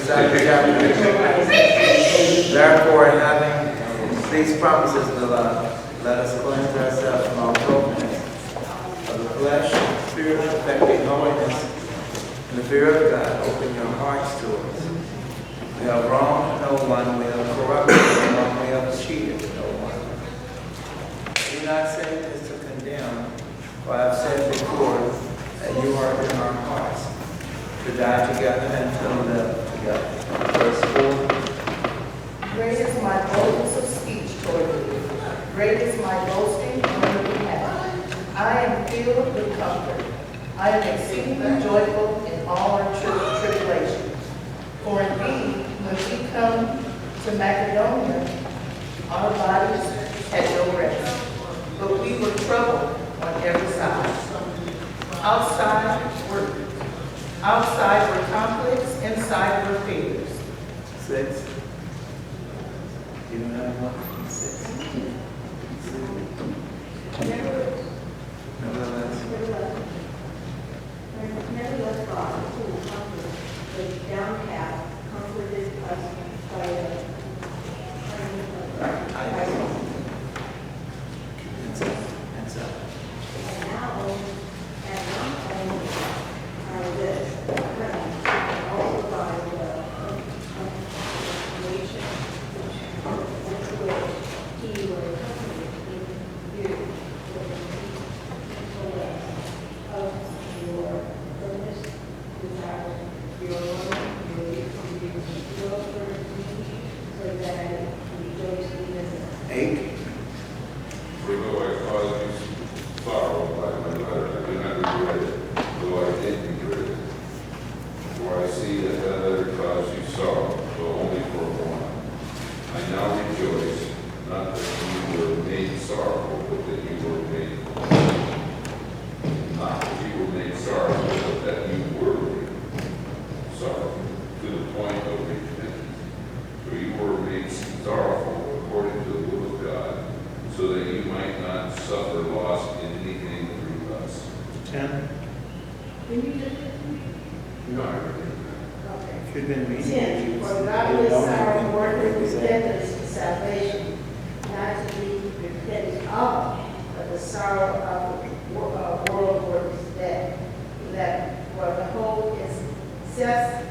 Second chapter. Therefore, having these promises, beloved, let us cleanse ourselves from all filthiness of the flesh, spirit, perfecting holiness, in the fear of God. Open your hearts to us. We have wronged no one, we have corrupted no one, we have cheated no one. I do not say this to condemn, for I have said before that you are in our hearts, to die together and to live together. Verse 4. Great is my boldness of speech toward thee. Great is my boasting on your behalf. I am filled with comfort. I am exceedingly joyful in all our tribulation. For indeed, when we come to Macedonia, our bodies had no rest, but we were troubled on every side. Outside were conflicts, inside were fears. 6. You don't have one? 6. Nevertheless. Nevertheless, God, who comforted the downcast, comforted us by the And so. and now not only are this, but also by the nation which he will accompany in you with the of your earnest desire, your love, your will for me, so that I rejoice in this. 8. For though I caused you sorrow by my letter, I do not regret it, though I did regret it. For I see that that letter caused you sorrow, though only for a while. I now rejoice, not that you were made sorrowful, but that you were made not that you were made sorrowful, but that you were made sorrowful, to the point of repentance. For you were made sorrowful according to the will of God, so that you might not suffer loss in anything through us. 10. Can you just No, I read okay. Should have been reading. 10. For godly sorrow worketh repentance to salvation, not to be repented of, but the sorrow of the world works that for the whole is self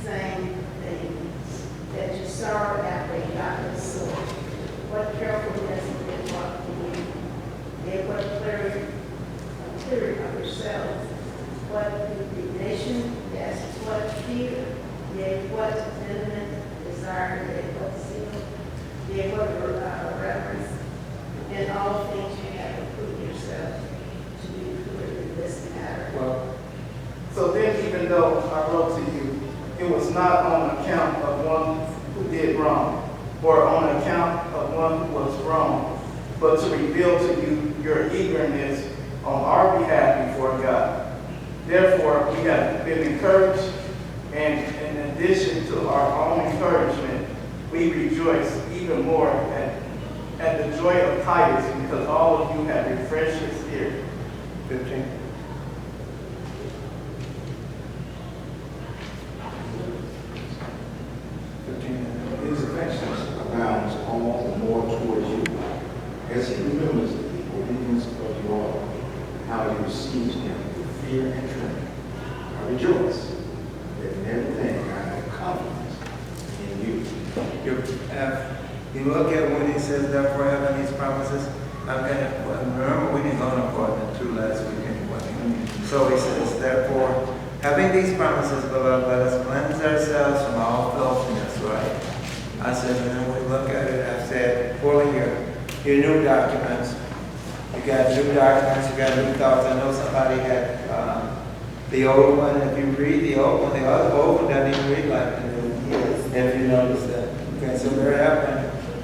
same thing, that you sorrow after a godly sort. What carefulness is what we yea, what clearing of yourselves, what indignation, yes, what fear, yea, what sentiment, desire, yea, what zeal, yea, what reverence. In all things you have to prove yourself to be good in this matter. Well, so then even though I wrote to you, it was not on account of one who did wrong, or on account of one who was wrong, but to reveal to you your eagerness on our behalf before God. Therefore, we have been encouraged, and in addition to our own encouragement, we rejoice even more at the joy of Titus, because all of you have refreshed his spirit. 15. His affections abounds all the more towards you, as he remembers the obedience of you all, how you received him with fear and trembling. I rejoice that in everything I have confidence in you. You look at when he says, therefore having these promises, remember we didn't go no further than 2 last week anyway. So he says, therefore, having these promises, beloved, let us cleanse ourselves from all filthiness, right? I said, and then we look at it, I said, pulling your new documents. You got new documents, you got new thoughts. I know somebody had the old one. If you read the old one, the old one doesn't even read like the new one. If you notice that. Okay, so there have been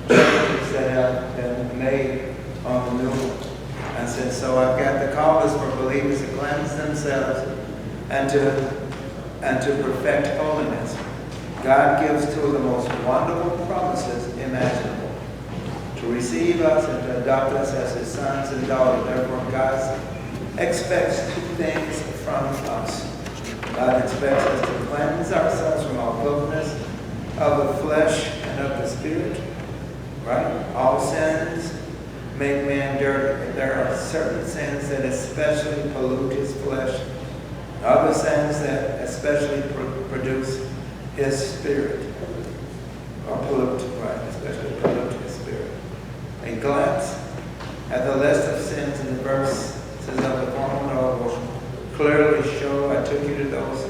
changes that have been made on the new one. I said, so I've got the call for believers to cleanse themselves and to perfect holiness. God gives 2 of the most wonderful promises imaginable: to receive us and to adopt us as his sons and daughters. Therefore, God expects 2 things from us. God expects us to cleanse ourselves from all filthiness of the flesh and of the spirit. Right? All sins make man dirty. There are certain sins that especially pollute his flesh. Other sins that especially produce his spirit. Or pollute, right? Especially pollute his spirit. A glance at the list of sins in the verses of the former law will clearly show. I took you to those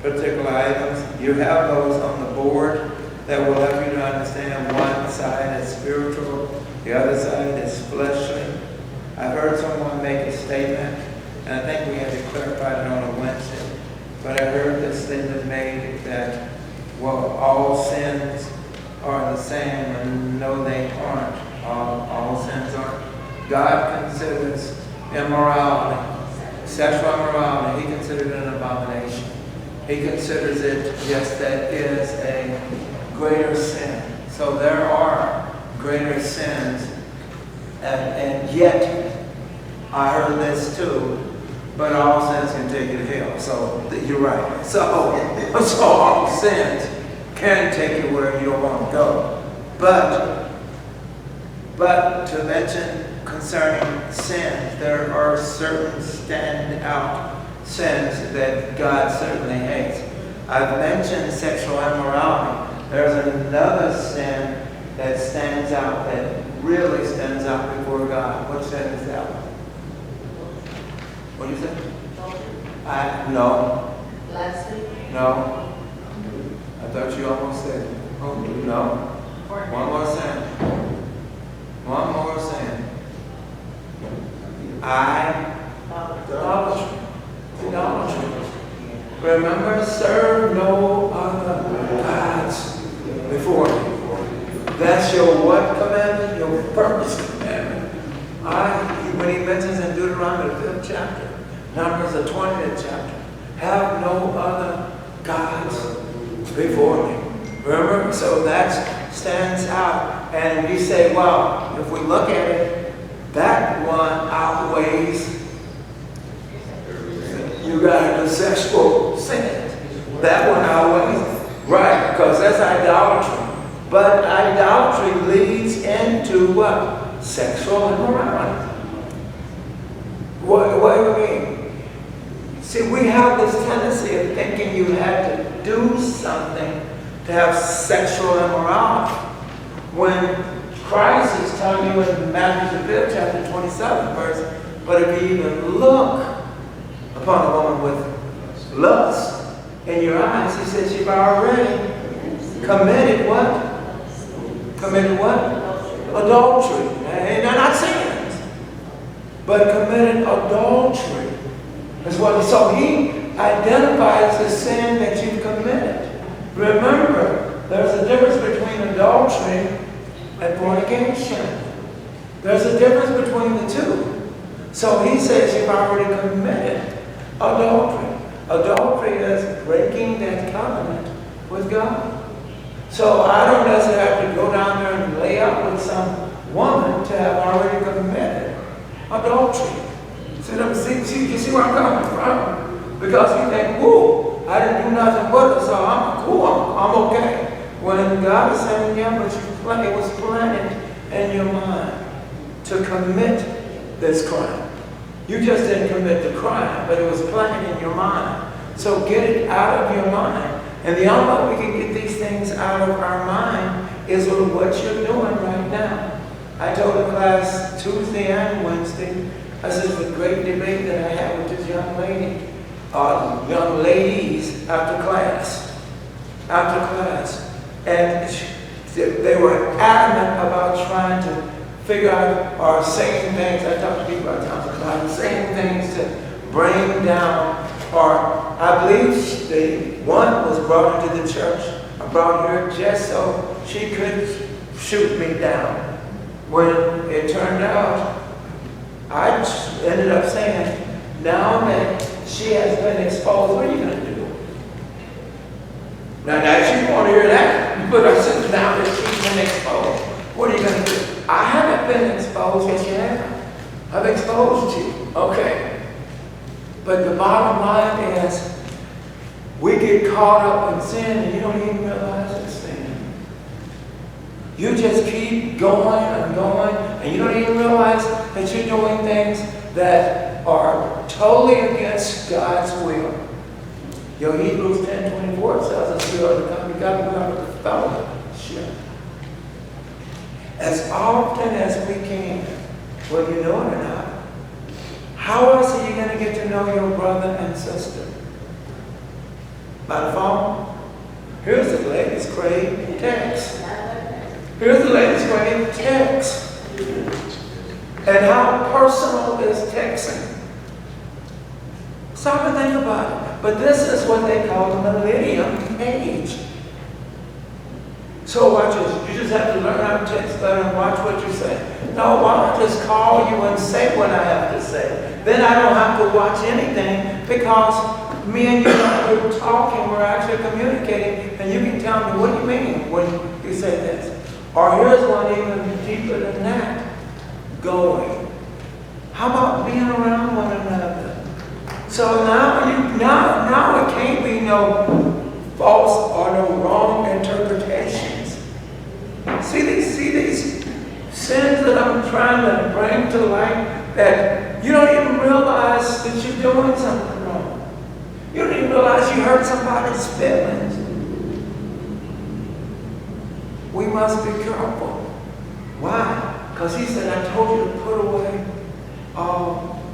particular items. You have those on the board that will help you to understand. One side is spiritual, the other side is fleshly. I heard someone make a statement, and I think we had to clarify it on a Wednesday, but I heard this statement made that, well, all sins are the same, and no, they aren't. All sins aren't. God considers immorality, sexual immorality, he considers it an abomination. He considers it, yes, that is a greater sin. So there are greater sins, and yet, I heard this too, but all sins can take you to hell. So you're right. So all sins can take you where you don't want to go. But to mention concerning sins, there are certain stand-out sins that God certainly hates. I've mentioned sexual immorality. There's another sin that stands out, that really stands out before God. What sin is that one? What do you say? No. Blasphemy. No. I thought you almost said it. Oh, no. One more sin. One more sin. Idolatry. Idolatry. Remember, serve no other gods before me. That's your what commandment? Your first commandment. When he mentions in Deuteronomy, the 5th chapter, Numbers, the 20th chapter, have no other gods before me. Remember? So that stands out. And we say, well, if we look at it, that one outweighs, you got the sexual sin. That one outweighs. Right, because that's idolatry. But idolatry leads into what? Sexual immorality. What do you mean? See, we have this tendency of thinking you had to do something to have sexual immorality. When Christ is telling you in Matthew the 5th chapter 27 verse, but if you even look upon a woman with lust in your eyes, he says you've already committed what? Committed what? Adultery. And they're not sins, but committed adultery. That's what. So he identifies the sin that you've committed. Remember, there's a difference between adultery and fornication. There's a difference between the two. So he says you've already committed adultery. Adultery is breaking that covenant with God. So I don't necessarily have to go down there and lay up with some woman to have already committed adultery. You see where I'm coming from? Because you think, whoo, I didn't do nothing but it, so I'm cool, I'm okay. When God is saying, yeah, but it was planted in your mind to commit this crime. You just didn't commit the crime, but it was planted in your mind. So get it out of your mind. And the only way we can get these things out of our mind is with what you're doing right now. I told the class Tuesday and Wednesday, I said, it's a great debate that I had with this young lady, young ladies after class. And they were adamant about trying to figure out, or saying things, I talk to people about saying things to bring down, or I believe the one was brought into the church, I brought her just so she could shoot me down. When it turned out, I ended up saying, now that she has been exposed, what are you going to do? Now she won't hear that, but I said, now that she's been exposed, what are you going to do? I haven't been exposed, yes you have. I've exposed you, okay. But the bottom line is, we get caught up in sin and you don't even realize it's sin. You just keep going and going, and you don't even realize that you're doing things that are totally against God's will. Your Hebrews 10:24 tells us we are to come together with fellowship. As often as we can, whether you know it or not. How else are you going to get to know your brother and sister? By the phone? Here's the latest craze, text. Here's the latest craze, text. And how personal is texting? Stop and think about it. But this is what they call the millennium age. So watch this. You just have to learn how to text better and watch what you say. No, why don't I just call you and say what I have to say? Then I don't have to watch anything because me and you, we're talking, we're actually communicating, and you can tell me, what do you mean when you say this? Or here's one even deeper than that. Going. How about being around one another? So now it can't be no false or no wrong interpretations. See these sins that I'm trying to bring to light, that you don't even realize that you're doing something wrong. You don't even realize you hurt somebody's feelings. We must be careful. Why? Because he said, I told you to put away.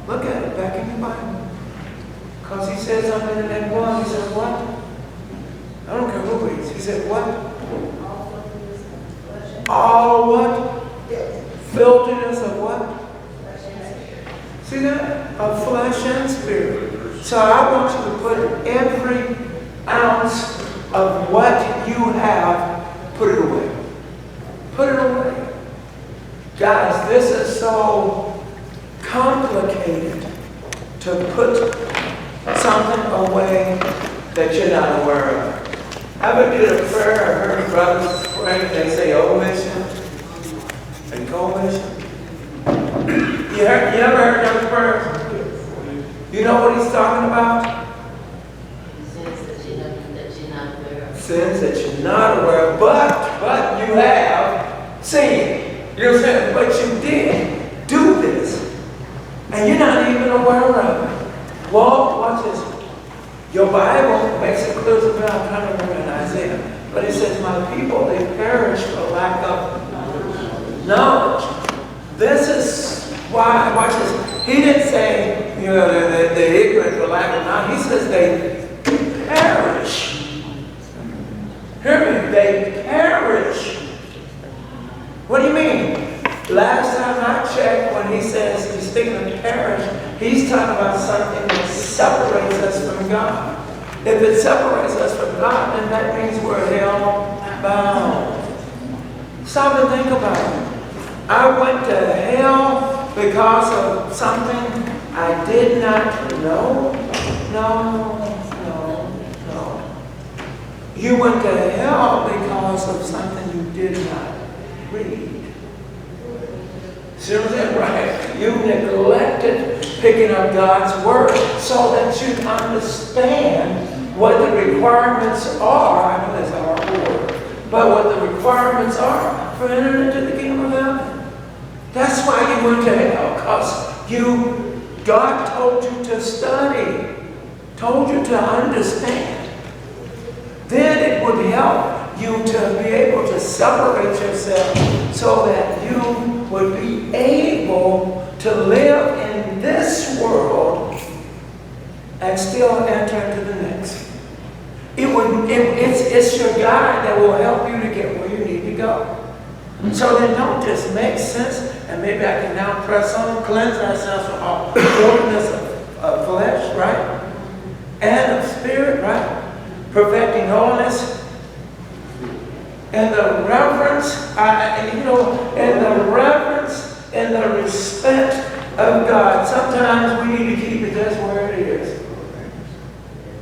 Look at it back in your Bible. Because he said something in that one. He said, what? I don't care who it is. He said, what? All what? Filthiness of what? See that? Of flesh and spirit. So I want you to put every ounce of what you have, put it away. Put it away. Guys, this is so complicated to put something away that you're not aware of. I ever did a prayer, I heard brothers pray, they say omission and commission. You ever heard those prayers? You know what he's talking about? Sins that you're not aware of. Sins that you're not aware of, but you have seen. You know what I'm saying? But you did do this, and you're not even aware of it. Well, watch this. Your Bible makes it clear to me. I'm trying to remember in Isaiah, but it says, "My people, they perish for lack of knowledge." This is why. Watch this. He didn't say, you know, they're ignorant for lack of knowledge. He says they perish. Hear me? They perish. What do you mean? Last time I checked, when he says he's speaking of perish, he's talking about something that separates us from God. If it separates us from God, then that means we're hell bound. Stop and think about it. I went to hell because of something I did not know? No. You went to hell because of something you did not read. See what I'm saying? Right. You neglected picking up God's word so that you understand what the requirements are. I know that's a hard word, but what the requirements are for entering into the kingdom of heaven. That's why you went to hell, because God told you to study, told you to understand. Then it would help you to be able to separate yourself so that you would be able to live in this world and still enter into the next. It's your guide that will help you to get where you need to go. So then don't just make sense, and maybe I can now press on, cleanse ourselves from all filthiness of flesh, right? And of spirit, right? Perfecting holiness. And the reverence, and the respect of God. Sometimes we need to keep it just where it is.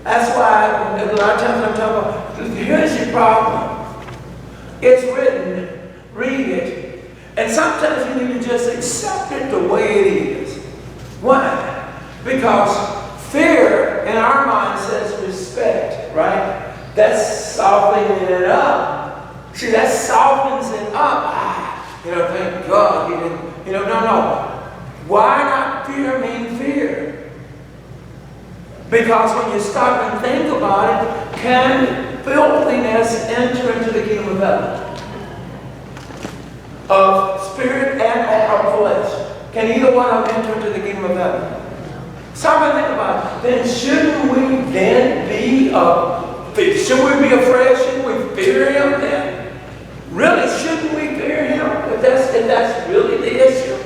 That's why a lot of times I'm talking about, here's your problem. It's written, read it, and sometimes you need to just accept it the way it is. Why? Because fear in our mind says respect, right? That's softening it up. See, that softens it up. Thank God he didn't, no. Why not fear mean fear? Because when you stop and think about it, can filthiness enter into the kingdom of heaven? Of spirit and of flesh. Can either one of them enter into the kingdom of heaven? Stop and think about it. Then shouldn't we then be should we be afraid? Shouldn't we fear him then? Really, shouldn't we fear him if that's really the issue?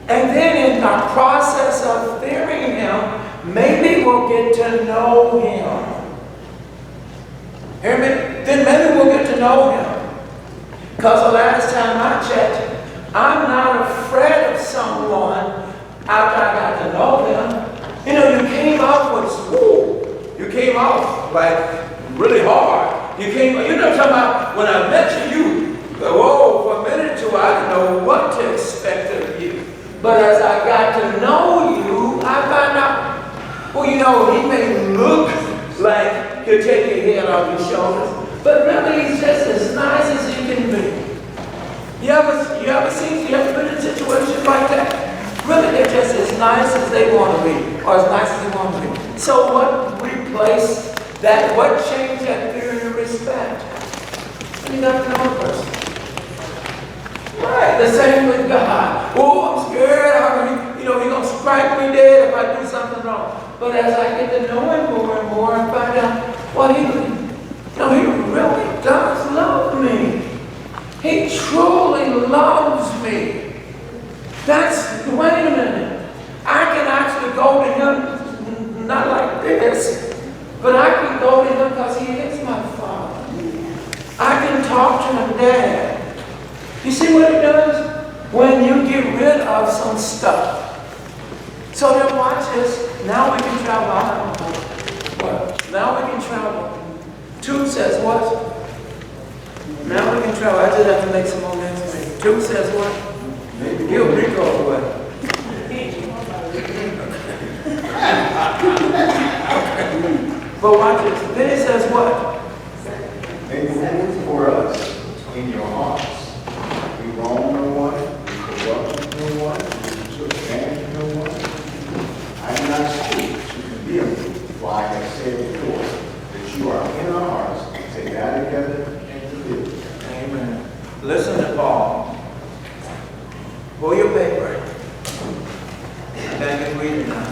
And then in the process of fearing him, maybe we'll get to know him. Hear me? Then maybe we'll get to know him. Because the last time I checked, I'm not afraid of someone after I got to know them. You came off with, you came off like really hard. You know what I'm talking about? When I met you, for a minute or two, I didn't know what to expect of you. But as I got to know you, I found out, he may look like he'll take your head off your shoulders, but really he's just as nice as he can be. You ever been in situations like that? Really, they're just as nice as they want to be, or as nice as they want to be. So what replaced that? What changed that fear and respect? You got to know a person. Right, the same with God. I'm scared. He's going to strike me dead if I do something wrong. But as I get to know him more and more, I find out, he really does love me. He truly loves me. Wait a minute. I can actually go to him, not like this, but I can go to him because he is my father. I can talk to him, Dad. You see what it does? When you get rid of some stuff. So then watch this. Now we can travel. What? Now we can travel. 2 says what? Now we can travel. I just have to make some more names. 2 says what? He'll Rico away. But watch this. Then it says what? Make room for us in your hearts. We wrong no one, we corrupt no one, we took advantage of no one. I do not speak to condemn you, for I have said before that you are in our hearts to die together and to live. Amen. Listen to Paul. Pull your paper. Back and read it now.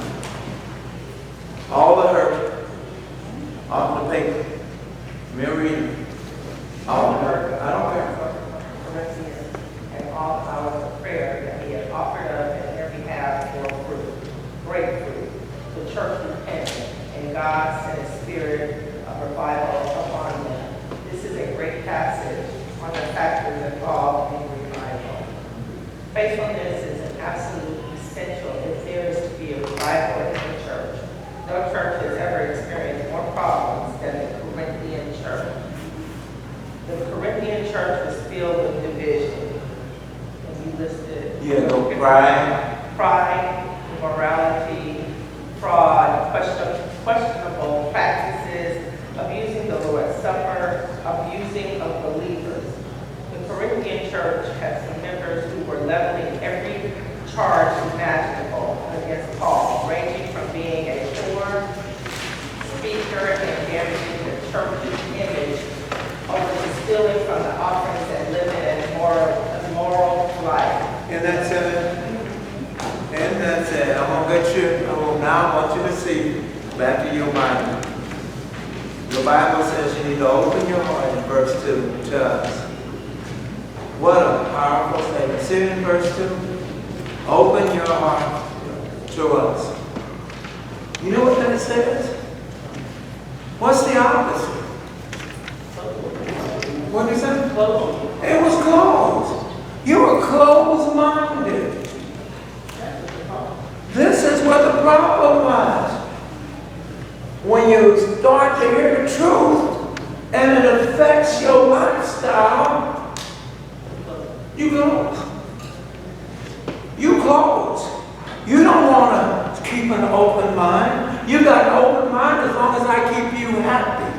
All the hurt off the paper. Let me read it. All the hurt. I don't care. And all hours of prayer that he had offered up in their behalf for fruit, great fruit. The church repented, and God sent a spirit of revival upon them. This is a great passage on the factors involved in revival. Faithfulness is an absolute essential if there is to be a revival in the church. No church has ever experienced more problems than the Corinthian church. The Corinthian church was filled with division. And we listed pride, immorality, fraud, questionable practices, abusing the Lord's Supper, abusing of believers. The Corinthian church had some members who were leveling every charge imaginable against Paul, ranging from being a poor speaker and damaging the church's image over to stealing from the offerings and living an immoral life. And that's it. And that's it. I'm going to get you. Now I want you to see back to your Bible. The Bible says you need to open your heart in verse 2 to us. What a powerful statement. See it in verse 2? Open your heart to us. You know what that says? What's the opposite? What did he say? Closed. It was closed. You were closed-minded. This is what the problem was. When you start to hear the truth and it affects your lifestyle, you close. You close. You don't want to keep an open mind. You got an open mind as long as I keep you happy.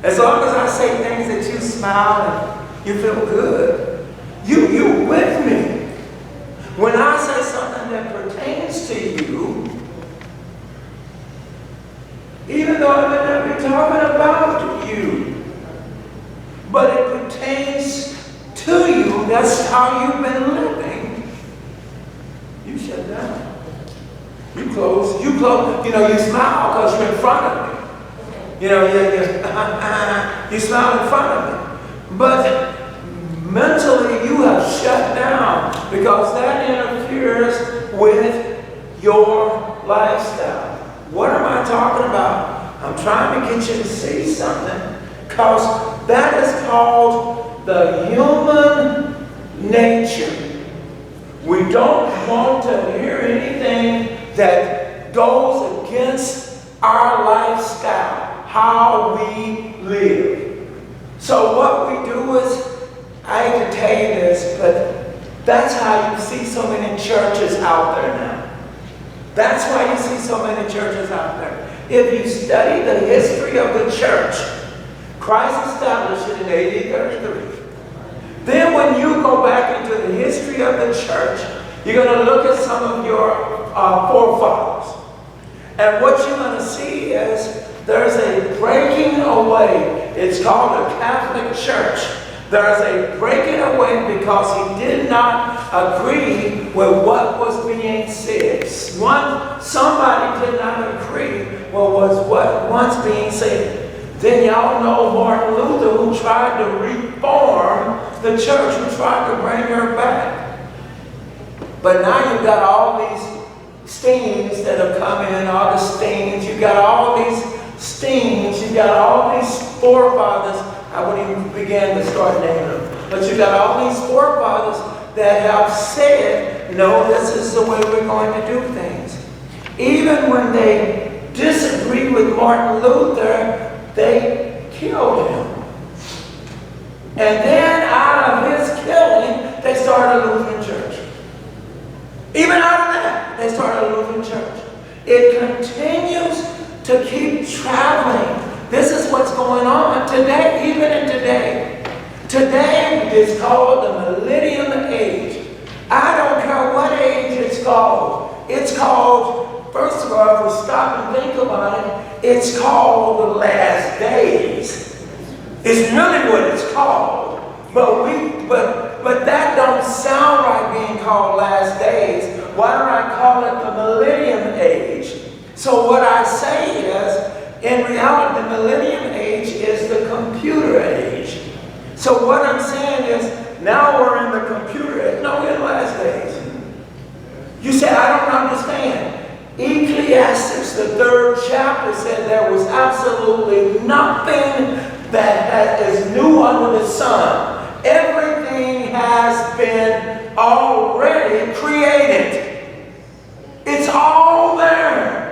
As long as I I say things that you smile and you feel good, you with me. When I say something that pertains to you, even though I may not be talking about you, but it pertains to you, that's how you've been living, you shut down. You close, you smile because you're in front of me. You smile in front of me. But mentally you have shut down because that interferes with your lifestyle. What am I talking about? I'm trying to get you to see something because that is called the human nature. We don't want to hear anything that goes against our lifestyle, how we live. So what we do is, I hate to tell you this, but that's how you see so many churches out there now. That's why you see so many churches out there. If you study the history of the church, Christ established it in AD 33. Then when you go back into the history of the church, you're going to look at some of your forefathers. And what you're going to see is there's a breaking away. It's called a Catholic Church. There's a breaking away because he did not agree with what was being said. Somebody did not agree with what was being said. Then y'all know Martin Luther, who tried to reform the church, who tried to bring her back. But now you've got all these Steens that have come in, Augustines, you've got all these Steens, you've got all these forefathers. I wouldn't even begin to start naming them. But you've got all these forefathers that have said, no, this is the way we're going to do things. Even when they disagreed with Martin Luther, they killed him. And then out of his killing, they started a Lutheran church. Even out of that, they started a Lutheran church. It continues to keep traveling. This is what's going on today, even in today. Today is called the Millennium Age. I don't care what age it's called. It's called, first of all, if we stop and think about it, it's called the last days. It's really what it's called. But that don't sound right being called last days. Why don't I call it the Millennium Age? So what I say is, in reality, the Millennium Age is the computer age. So what I'm saying is, now we're in the computer age. No, we're in the last days. You say, I don't understand. Ecclesiastes, the 3rd chapter, said there was absolutely nothing that is new under the sun. Everything has been already created. It's all there.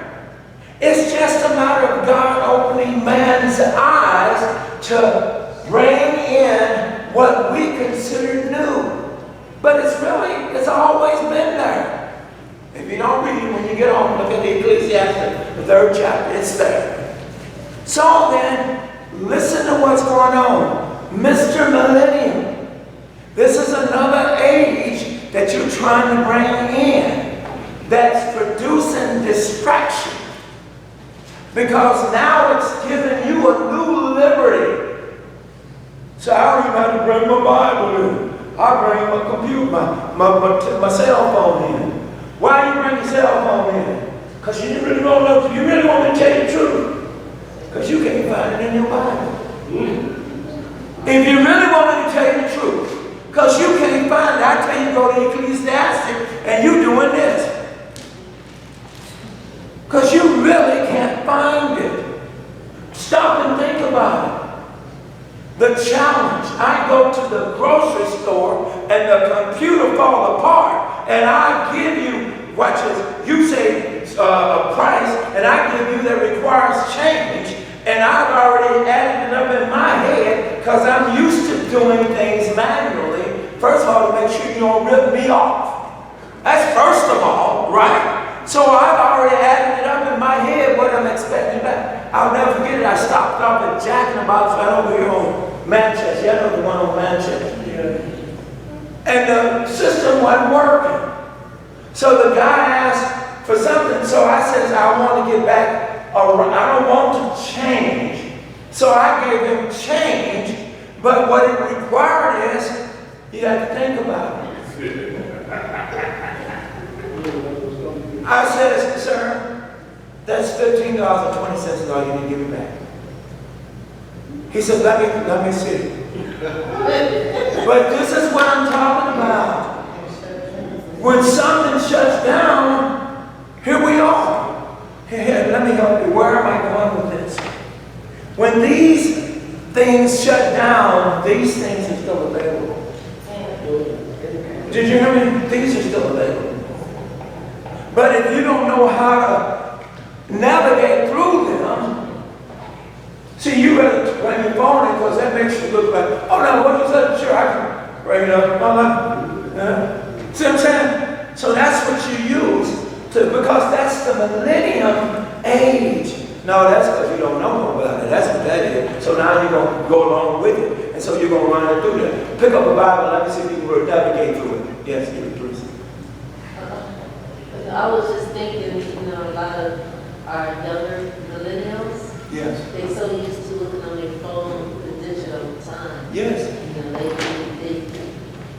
It's just a matter of God opening man's eyes to bring in what we consider new. But it's always been there. If you don't read it, when you get home, look at the Ecclesiastes, the 3rd chapter, it's there. So then, listen to what's going on. Mr. Millennium. This is another age that you're trying to bring in that's producing distraction. Because now it's giving you a new liberty. So I don't even have to bring my Bible in. I bring my computer, my cell phone in. Why do you bring your cell phone in? Because you really don't know. You really want me to tell you the truth. Because you can't find it in your Bible. If you really want me to tell you the truth, because you can't find it, I tell you go to Ecclesiastes and you doing this. Because you really can't find it. Stop and think about it. The challenge, I go to the grocery store and the computer falls apart and I give you, watch this, you say a price and I give you that requires change and I've already added it up in my head because I'm used to doing things manually. First of all, to make sure you don't rip me off. That's first of all, right? So I've already added it up in my head what I'm expecting back. I'll never forget it. I stopped off at Jack in the Box right over here on Manchester. You know the one on Manchester. And the system wasn't working. So the guy asked for something. So I said, I want to get back. I don't want to change. So I gave him change. But what it required is, you have to think about it. I said, sir, that's $15.20 is all you need to give me back. He said, let me see. But this is what I'm talking about. When something shuts down, here we are. Here, let me help you. Where am I going with this? When these things shut down, these things are still available. Did you hear me? These are still available. But if you don't know how to navigate through them, see, you better play your phone because that makes you look like, oh no, what you said? Sure, I can bring it up. See what I'm saying? So that's what you use because that's the millennium age. No, that's because you don't know about it. That's what that is. So now you're going to go along with it. And so you're going to run it through that. Pick up a Bible. Let me see if you can navigate through it. Yes, please. I was just thinking, a lot of our younger millennials, Yes. they so used to looking on their phone with the digital time. Yes.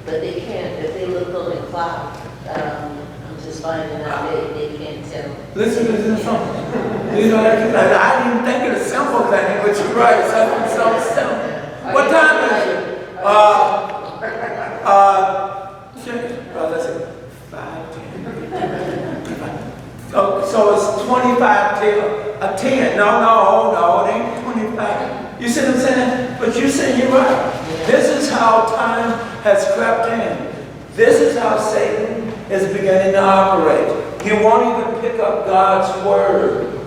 But they can't, if they look on the clock, I'm just finding out they can't tell. Listen to something. I didn't even think of the simple thing, but you're right. Something so simple. What time is it? Let's see. 5, 10. Oh, so it's 25 till 10. No, it ain't 25. You see what I'm saying? But you're saying you're right. This is how time has crept in. This is how Satan is beginning to operate. You won't even pick up God's word.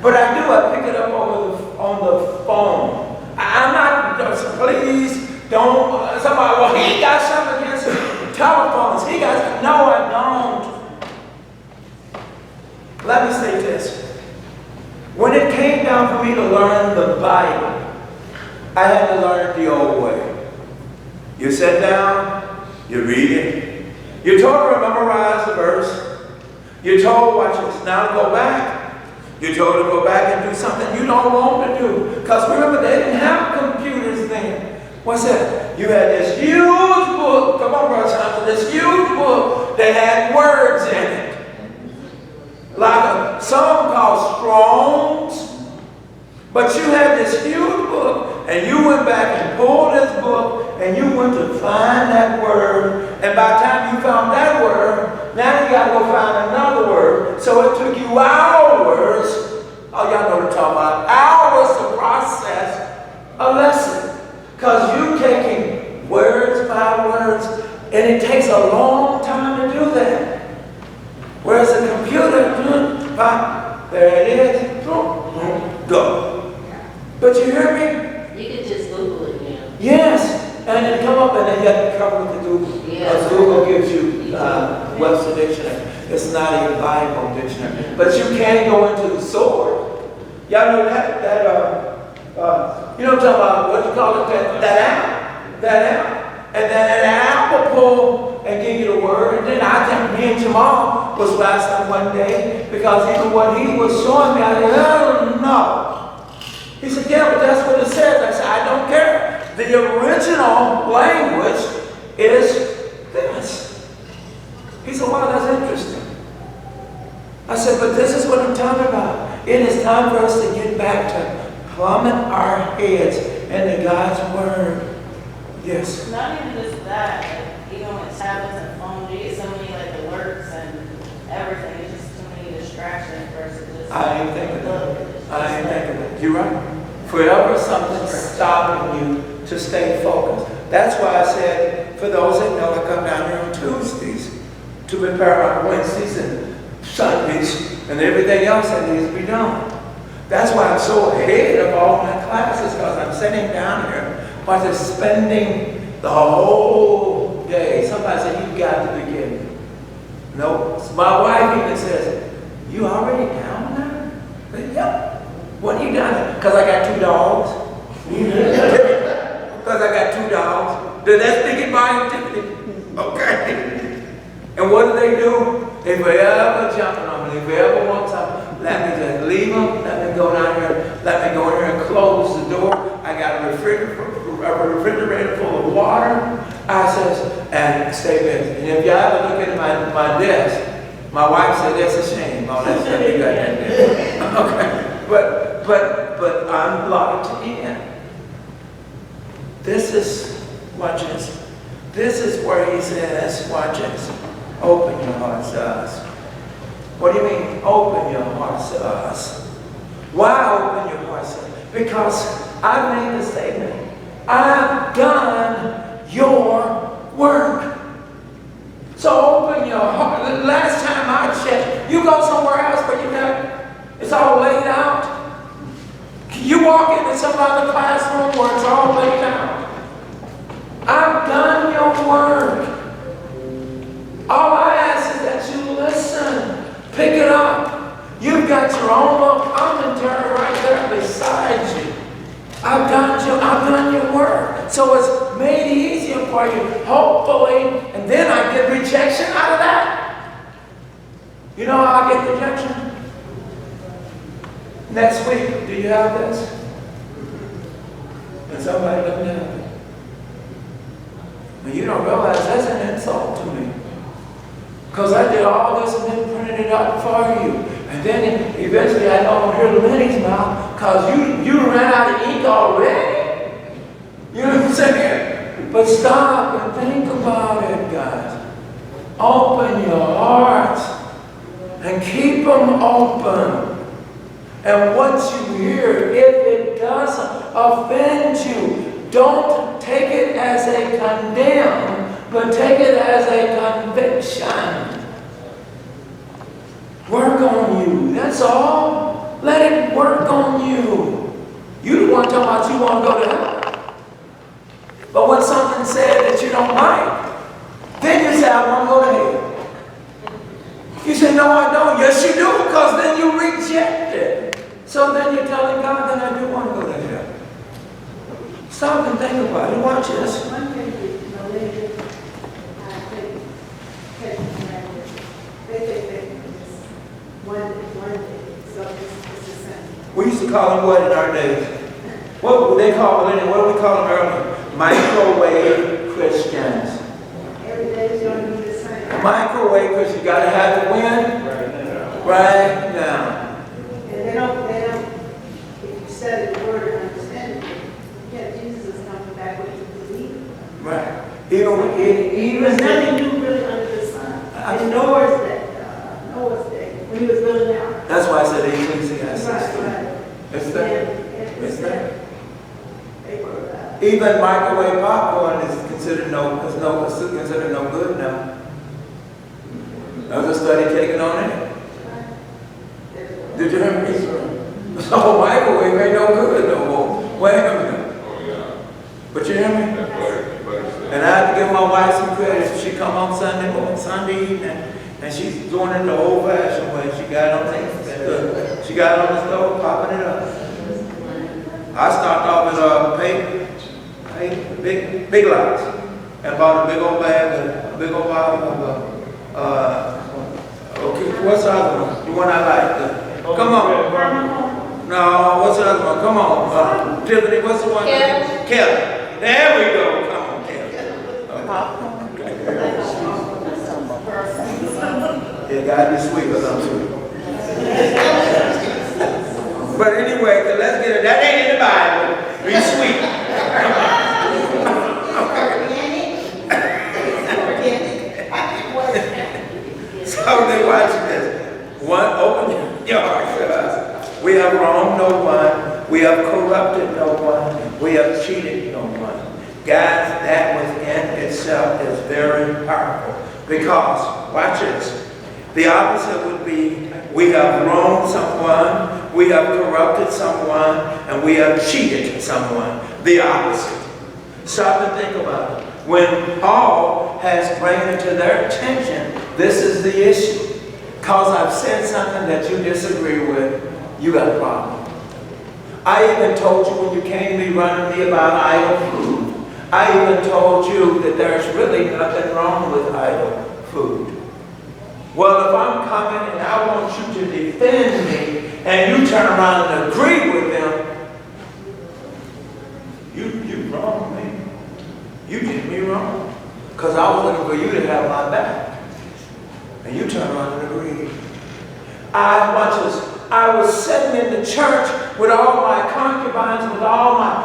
But I pick it up on the phone. I'm not, please don't, somebody, well, he got something against telephones. No, I don't. Let me say this. When it came down for me to learn the Bible, I had to learn it the old way. You sit down, you read it. You're told to memorize the verse. You're told, watch this, now to go back. You're told to go back and do something you don't want to do. Because remember, they didn't have computers then. What's that? You had this huge book. Come on, Brother Johnson. This huge book that had words in it. Like some called Strong's. But you had this huge book, and you went back and pulled this book, and you went to find that word. And by the time you found that word, now you got to go find another word. So it took you hours. Oh, y'all know what I'm talking about. Hours to process a lesson. Because you're taking words by words, and it takes a long time to do that. Whereas a computer, there it is, go. But you hear me? You can just Google it now. Yes, and it come up and then you have to cover with the Google. Yeah. Because Google gives you Webster Dictionary. It's not a Bible dictionary. But you can go into the sword. Y'all know that you know what I'm talking about, what you call it, that app. And then an app will pull and give you the word. And then I think me and Jamal was last one day because even what he was showing me, I said, oh no. He said, yeah, but that's what it says. I said, I don't care. The original language is this. He said, wow, that's interesting. I said, but this is what I'm talking about. It is time for us to get back to plummet our heads into God's word. Yes. Not even just that, like, even with tablets and phones, you get so many like alerts and everything. It's just too many distractions versus just. I ain't thinking that. You're right. Forever something stopping you to stay focused. That's why I said, for those that know, I come down here on Tuesdays to prepare on Wednesdays and Sundays and everything else that needs to be done. That's why I'm so ahead of all my classes, because I'm sitting down here, but they're spending the whole day. Somebody said, you got to begin. No, my wife even says, you already down there? I said, yep. What are you doing? Because I got 2 dogs. Did that speak in volume, Tiffany? Okay. And what do? If they ever jumping on me, if they ever want something, let me just leave them, let me go down here, let me go in here and close the door. I got a refrigerator full of water. I says, and stay busy. And if y'all ever look at my desk, my wife said, that's a shame, all that stuff you got in there. Okay. But I'm locked in. This is, watch this. This is where he says, watch this. Open your hearts to us. What do you mean, open your hearts to us? Why open your hearts to us? Because I made the statement, I've done your work. So open your heart. The last time I checked, you go somewhere else where you got, it's all laid out. You walk into some other classroom where it's all laid out. I've done your work. All I ask is that you listen, pick it up. You've got your own little commentary right there beside you. I've done your work. So it's made it easier for you, hopefully, and then I get rejection out of that. You know how I get rejection? Next week, do you have this? And somebody doesn't have it. And you don't realize that's an insult to me. Because I did all this and then printed it out for you. And then eventually I don't hear Lenny's mouth because you ran out of ink already. You know what I'm saying? But stop and think about it, guys. Open your hearts and keep them open. And what you hear, if it doesn't offend you, don't take it as a condemn, but take it as a conviction. Work on you, that's all. Let it work on you. You the one talking about you want to go to hell. But when something said that you don't like, then you say, I want to go to hell. You say, no, I don't. Yes, you do, because then you reject it. So then you're telling God, then I do want to go to hell. Stop and think about it. Watch this. One thing that Malaysia, I think, they think that it's one thing, so it's the same. We used to call them what in our days? What would they call it? What do we call them earlier? Microwave Christians. Every day is going to be the same. Microwave Christians. You got to have the wind right now. And they don't, if you study the word and understand it, yeah, Jesus is coming back with you believe. Right. There's nothing new really under the sun. And Noah's day, when he was building out. That's why I said Ecclesiastes. Right. It's there. It's there. They were, Even microwave popcorn is considered considered no good now. There was a study taken on it. Did you hear me? So microwave ain't no good no more. Wait a minute. Oh, yeah. But you hear me? That's better. And I have to give my wife some credit. She come on Sunday evening, and she's doing it the old-fashioned way. She got on the stove, popping it up. I started off with big lots, and bought a big old bag, a big old bottle of okay, what's the other one? The one I like. Come on. No, what's the other one? Come on. Tiffany, what's the one? Kelly. There we go. Come on, Kelly. It got to be sweet, but I'm sweet. But anyway, so let's get it. That ain't in the Bible. Be sweet. So they watching this. One, open your heart to us. We have wronged no one. We have corrupted no one. We have cheated no one. Guys, that within itself is very powerful. Because, watch this. The opposite would be we have wronged someone, we have corrupted someone, and we have cheated someone. The opposite. Stop and think about it. When Paul has brought it to their attention, this is the issue. Because I've said something that you disagree with, you got a problem. I even told you when you came to me running me about idol food. I even told you that there's really nothing wrong with idle food. Well, if I'm coming and I want you to defend me and you turn around and agree with them, you wrong me. You did me wrong. Because I was looking for you to have my back. And you turn around and agree. I was sitting in the church with all my concubines, with all my,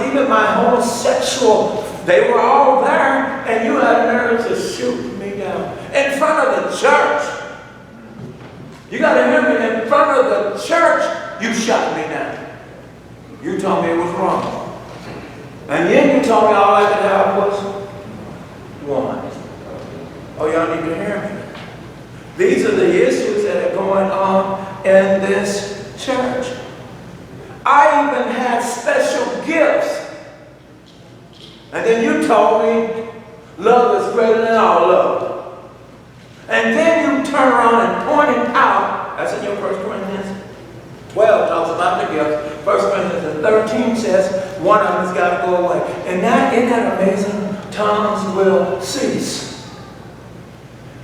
even my homosexual, they were all there, and you had nerve to shoot me down in front of the church. You got to hear me, in front of the church, you shot me down. You told me it was wrong. And then you told me all I could have was one. Oh, y'all need to hear me. These are the issues that are going on in this church. I even had special gifts. And then you told me love is greater than all love. And then you turn around and point it out. That's in your 1 Corinthians 12 talks about the gifts. 1 Corinthians 13 says one of them has got to go away. And that, isn't that amazing? Tongues will cease.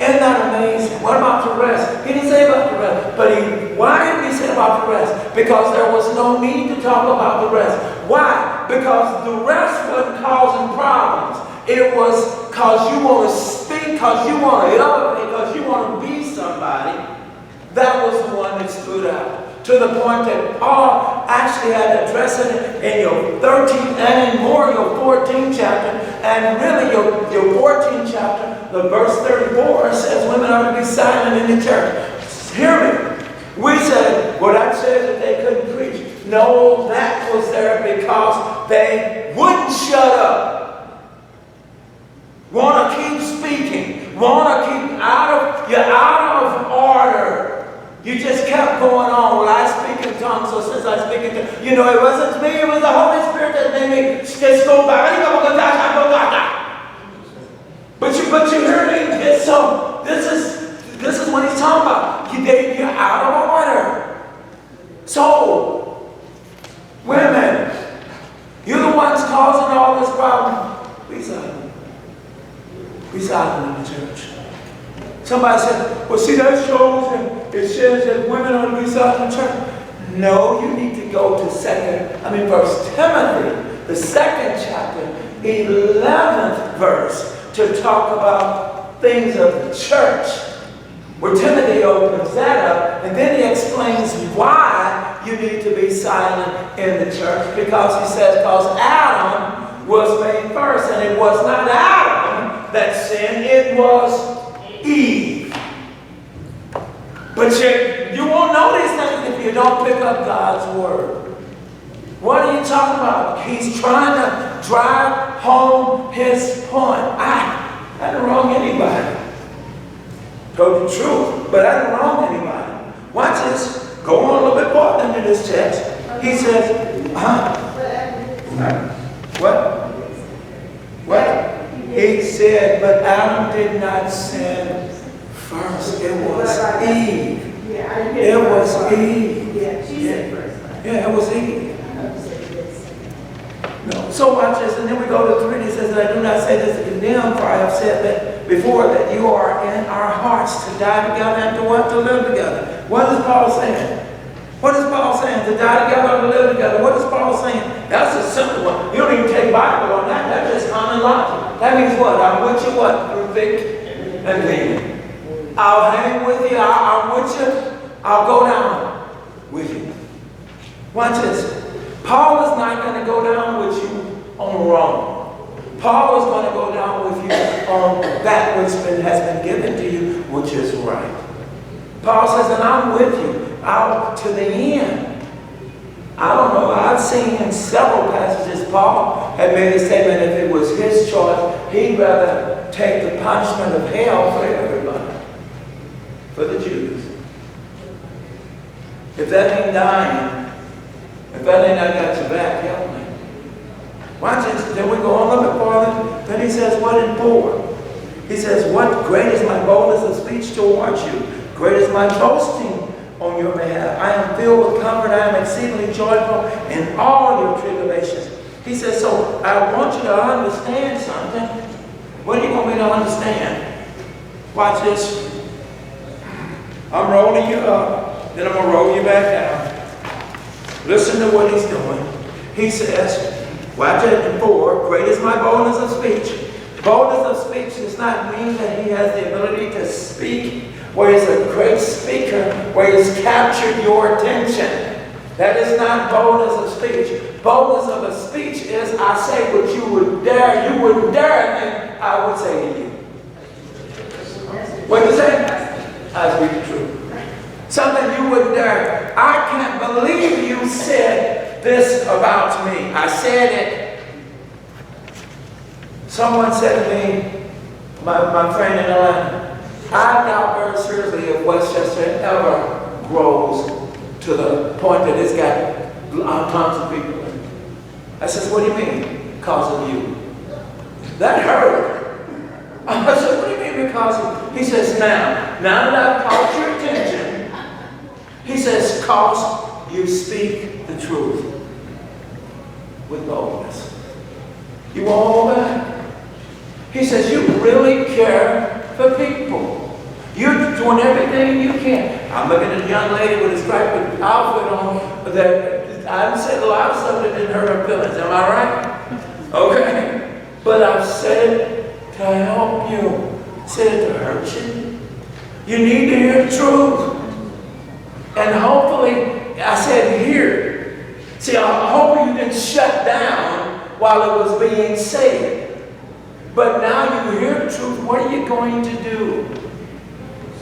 Isn't that amazing? What about the rest? He didn't say about the rest. But why did he say about the rest? Because there was no need to talk about the rest. Why? Because the rest wasn't causing problems. It was because you want to speak, because you want to elevate, because you want to be somebody. That was the one that stood out. To the point that Paul actually had to address it in your 13th and in more your 14th chapter. And really your 14th chapter, the verse 34 says women are to be silent in the church. Hear me. We said, well, that says that they couldn't preach. No, that was there because they wouldn't shut up. Want to keep speaking. Want to keep you're out of order. You just kept going on. Well, I speak in tongues, so since I speak in tongues, you know, it wasn't me, it was the Holy Spirit that made me just go back. But you hear me? So this is what he's talking about. You're out of order. So, women, you're the ones causing all this problem. Be silent. Be silent in the church. Somebody said, well, see, that shows and it says that women are to be silent in the church. No, you need to go to 1 Timothy, the 2nd chapter, 11th verse, to talk about things of the church. Where Timothy opens that up, and then he explains why you need to be silent in the church. Because he says, because Adam was made first, and it was not Adam that sinned, it was Eve. But you won't know these things if you don't pick up God's word. What are you talking about? He's trying to drive home his point. I didn't wrong anybody. Told the truth, but I didn't wrong anybody. Watch this. Go on a little bit more into this text. He says, What? He said, but Adam did not sin first. It was Eve. It was Eve. Yeah, she said first. Yeah, it was Eve. No. So watch this, and then we go to 3. He says, I do not say this to condemn, for I have said that before that you are in our hearts to die together and to what? To live together. What is Paul saying? What is Paul saying? To die together or to live together? What is Paul saying? That's a simple one. You don't even take Bible on that. That's just common logic. That means what? I'm with you what? Through thick and thin. I'll hang with you. I'm with you. I'll go down with you. Watch this. Paul is not going to go down with you on wrong. Paul is going to go down with you on that which has been given to you, which is right. Paul says, and I'm with you out to the end. I don't know. I've seen in several passages Paul had made a statement if it was his choice, he'd rather take the punishment of hell for everybody, for the Jews. If that ain't dying, if that ain't I got your back, help me. Watch this. Then we go on a little bit farther. Then he says, what in 4? He says, what great is my boldness of speech towards you. Great is my boasting on your behalf. I am filled with comfort. I am exceedingly joyful in all your tribulations, He says, so I want you to understand something. What do you want me to understand? Watch this. I'm rolling you up, then I'm going to roll you back down. Listen to what he's doing. He says, watch it in 4, great is my boldness of speech. Boldness of speech does not mean that he has the ability to speak where he's a great speaker, where he's captured your attention. That is not boldness of speech. Boldness of a speech is, I say what you wouldn't dare think I would say to you. What did you say? I speak the truth. Something you wouldn't dare. I can't believe you said this about me. I said it. Someone said to me, my friend in Atlanta, I doubt very seriously if Westchester ever grows to the point that it's got tons of people in it. I says, what do you mean? Because of you. That hurt. I said, what do you mean because of you? He says, now that I've caught your attention, he says, because you speak the truth with boldness. You want all that? He says, you really care for people. You're doing everything you can. I'm looking at a young lady with a striped outfit on that I've said a lot of stuff that didn't hurt her feelings. Am I right? Okay. But I've said it to help you. Said it to hurt you. You need to hear the truth. And hopefully, I said here. See, I hope you didn't shut down while it was being said. But now you hear the truth. What are you going to do?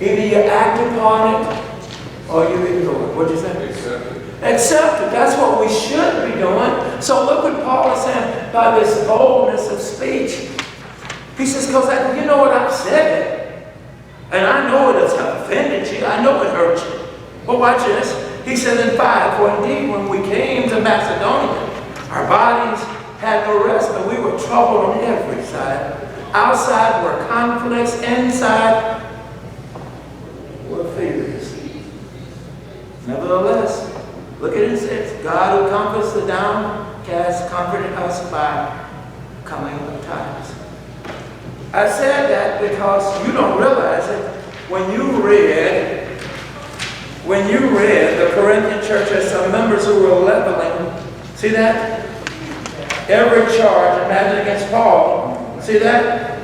Either you act upon it or you ignore it. What'd you say? Accept it. Accept it. That's what we should be doing. So look what Paul is saying by this boldness of speech. He says, because you know what, I've said it. And I know it has offended you. I know it hurt you. But watch this. He says in 5, for indeed when we came to Macedonia, our bodies had no rest, but we were troubled on every side. Outside were conflicts, inside were fears. Nevertheless, look at it, it says, God who comforts the downcast comforted us by coming of times. I said that because you don't realize it. When you read the Corinthian church has some members who were leveling, see that? Every charge imagined against Paul. See that?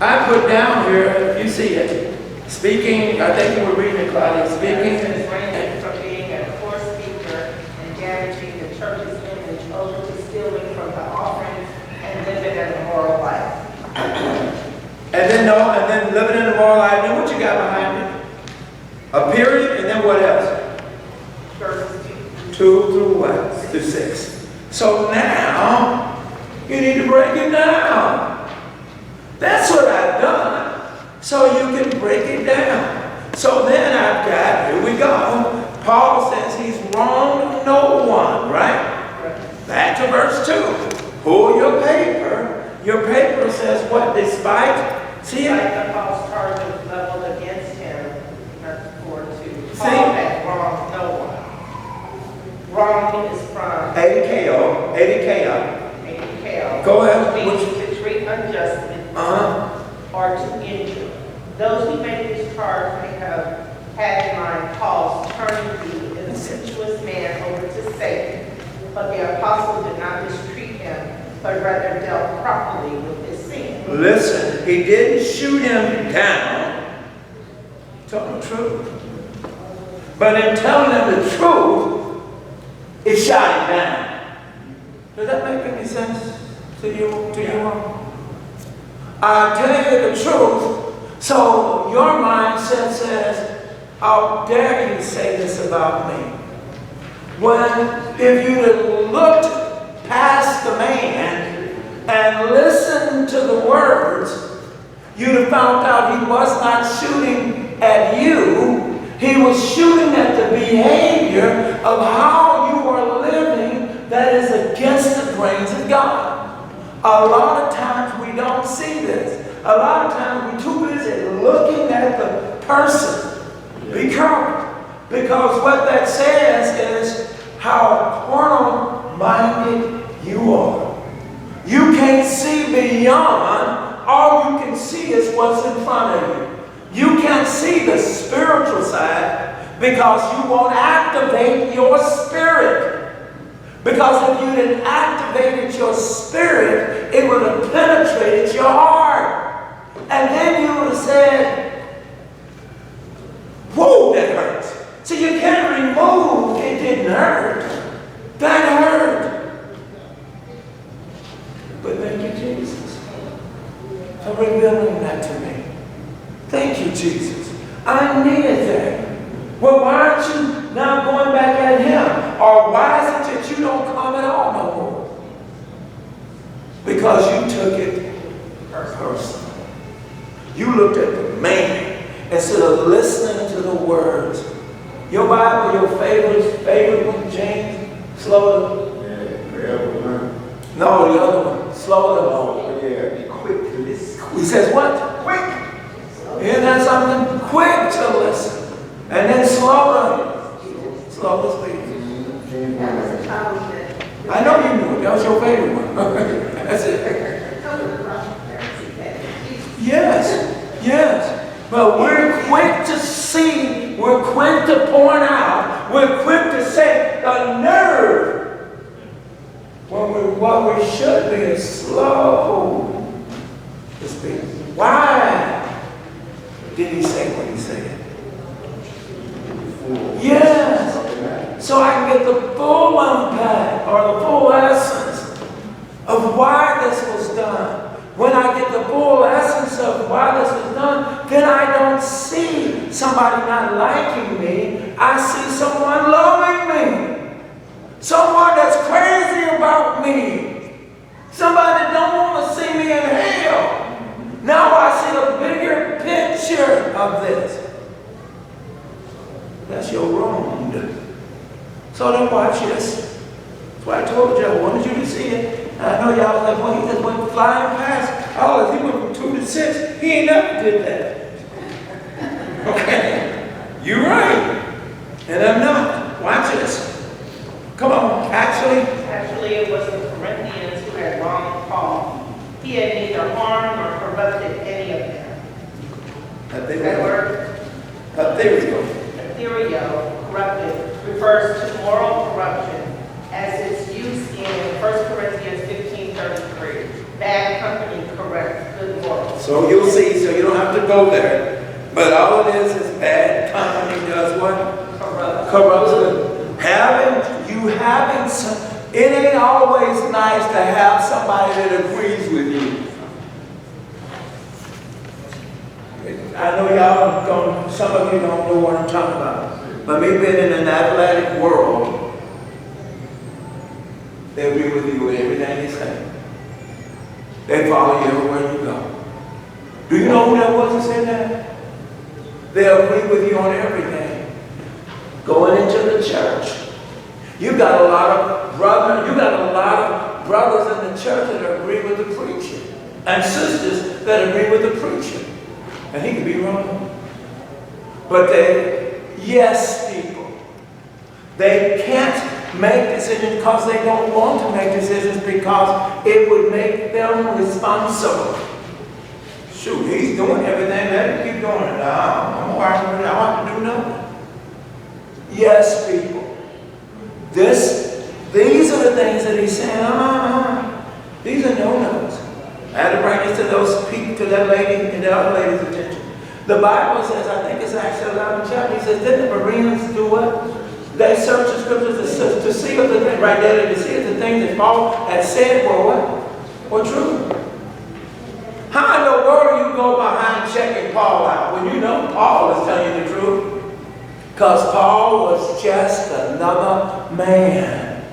I put down here, you see it. Speaking, I think you were reading it, Claudia. Speaking. Ranging from being a poor speaker and damaging the church's image over to stealing from the offerings and living an immoral life. And then living in a moral life. Then what you got behind it? A period, and then what else? Verses 2 through what? To 6. So now, you need to break it down. That's what I've done. So you can break it down. So then I've got, here we go. Paul says he's wronged no one, right? Back to verse 2. Pull your paper. Your paper says what? Despite, see it? Despite the false charges leveled against him, verse 4 to See? Paul had wronged no one. Wrong is from ADKO. Go ahead. means to treat unjustly or to injure. Those who made this charge may have had in mind Paul's turning the impetuous man over to Satan, but the apostle did not mistreat him, but rather dealt properly with his sin. Listen, he didn't shoot him down. He told him the truth. But in telling him the truth, it shot him down. Does that make any sense to you all? I tell you the truth, so your mindset says, how dare you say this about me? When, if you'd have looked past the man and listened to the words, you'd have found out he was not shooting at you. He was shooting at the behavior of how you are living that is against the grains of God. A lot of times we don't see this. A lot of times we're too busy looking at the person. Be careful. Because what that says is how carnal-minded you can't see beyond. All you can see is what's in front of you. You can't see the spiritual side because you won't activate your spirit. Because if you didn't activate your spirit, it would have penetrated your heart. And then you would have said, whoa, that hurts. So you can't remove it didn't hurt. That hurt. But thank you, Jesus, for revealing that to me. Thank you, Jesus. I needed that. Well, why aren't you now going back at him? Or why is it that you don't come at all no more? Because you took it personal. You looked at the man instead of listening to the words. Your Bible, your favorite one, James, slow to... Yeah, forever learn. No, the other one, slow to... Oh, yeah, be quick to listen. He says what? Quick. Isn't that something? Quick to listen. And then slow to speak. That was a comment. I know you knew it. That was your favorite one. That's it. Yes, yes. But we're quick to see. We're quick to point out. We're quick to say the nerve. What we should be is slow to speak. Why did he say what he said? Yes. So I can get the full impact or the full essence of why this was done. When I get the full essence of why this was done, then I don't see somebody not liking me. I see someone loving me. Someone that's crazy about me. Somebody that don't want to see me in hell. Now I see a bigger picture of this. That's your wrong. So then watch this. That's why I told you I wanted you to see it. And I know y'all was like, well, he just went flying past. Oh, he went from 2 to 6. He ain't never did that. Okay? You're right. And I'm not. Watch this. Come on. Actually, it was the Corinthians who had wronged Paul. He had neither harmed nor corrupted any of them. That word, There we go. ethereal, corrupted, refers to moral corruption as it's used in 1 Corinthians 15:33. Bad company corrects good morals. So you'll see, so you don't have to go there. But all it is bad company does what? Corrupts good. Having some, it ain't always nice to have somebody that agrees with you. I know y'all don't, some of you don't know what I'm talking about. But me being in an athletic world, they agree with you with everything you say. They follow you everywhere you go. Do you know who that was that said that? They agree with you on everything. Going into the church. You got a lot of brothers in the church that agree with the preacher. And sisters that agree with the preacher. And he could be wrong. But they, yes, people. They can't make decisions because they don't want to make decisions because it would make them responsible. Shoot, he's doing everything. Let him keep doing it. I don't want to do nothing. Yes, people. These are the things that he's saying. These are no-nos. I had to bring this to those people, to that lady and the other lady's attention. The Bible says, I think it's Acts 11 chapter, he says, didn't the Bereans do what? They searched the scriptures to see if the thing, right there, to see if the things that Paul had said were what? Were true. How in the world do you go behind checking Paul out when you know Paul is telling you the truth? Because Paul was just another man.